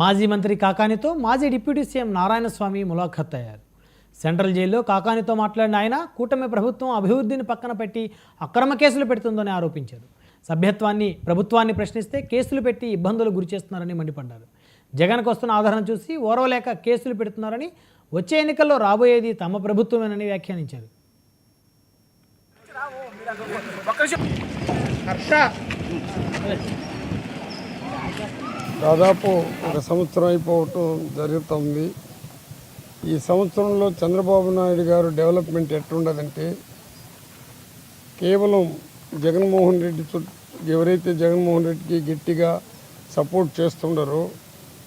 మాజీ మంత్రి కాకానితో మాజీ డిప్యూటీ సీఎం నారాయణస్వామి ములాఖత్ అయ్యారు. సెంట్రల్ జైల్లో కాకానితో మాట్లాడిన ఆయన కూటమి ప్రభుత్వం అభివృద్ధిని పక్కన పెట్టి అక్రమ కేసులు పెడుతుందని ఆరోపించారు. సభ్యత్వాన్ని ప్రభుత్వాన్ని ప్రశ్నిస్తే కేసులు పెట్టి ఇబ్బందులు గురిచేస్తున్నారని మండిపడ్డారు. జగన్కు వస్తున్న ఆదరణ చూసి ఓర్వలేక కేసులు పెడుతున్నారని, వచ్చే ఎన్నికల్లో రాబోయేది తమ ప్రభుత్వమేనని వ్యాఖ్యానించారు. దాదాపు ఒక సంవత్సరం అయిపోవటం జరుగుతుంది. ఈ సంవత్సరంలో చంద్రబాబు నాయుడు గారు డెవలప్మెంట్ ఎట్లుండదంటే, కేవలం జగన్మోహన్ రెడ్డి ఎవరైతే జగన్మోహన్ రెడ్డికి గట్టిగా సపోర్ట్ చేస్తుండారో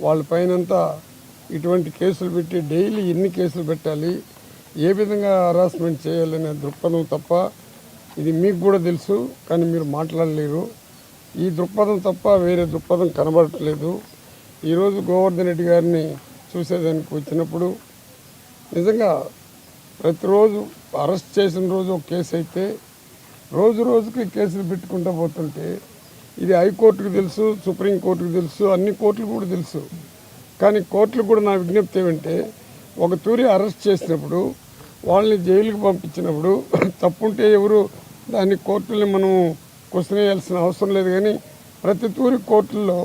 వాళ్ళపైనంతా ఇటువంటి కేసులు పెట్టి డైలీ ఎన్ని కేసులు పెట్టాలి, ఏ విధంగా హరాస్మెంట్ చేయాలనే దృక్పథం తప్ప, ఇది మీకు కూడా తెలుసు కానీ మీరు మాట్లాడలేరు. ఈ దృక్పథం తప్ప వేరే దృక్పథం కనబడట్లేదు. ఈరోజు గోవర్ధన్ రెడ్డి గారిని చూసేదానికి వచ్చినప్పుడు నిజంగా ప్రతిరోజు అరెస్ట్ చేసిన రోజు ఒక కేసు అయితే రోజు రోజుకి కేసులు పెట్టుకుంటూ పోతుంటే, ఇది హైకోర్టుకు తెలుసు, సుప్రీంకోర్టుకు తెలుసు, అన్ని కోర్టులు కూడా తెలుసు. కానీ కోర్టులు కూడా నా విజ్ఞప్తి ఏమంటే, ఒక తూరి అరెస్ట్ చేసినప్పుడు వాళ్ళని జైలుకి పంపించినప్పుడు తప్పుంటే ఎవరు దాన్ని కోర్టుల్ని మనం క్వశ్చన్ వేయాల్సిన అవసరం లేదు. కానీ ప్రతి తూరి కోర్టుల్లో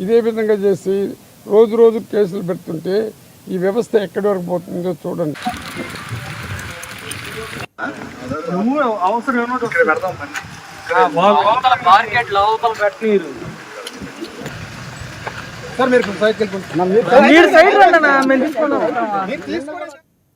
ఇదే విధంగా చేసి రోజు రోజు కేసులు పెడుతుంటే ఈ వ్యవస్థ ఎక్కడి వరకు పోతుందో చూడండి. సార్ మీరు సైడ్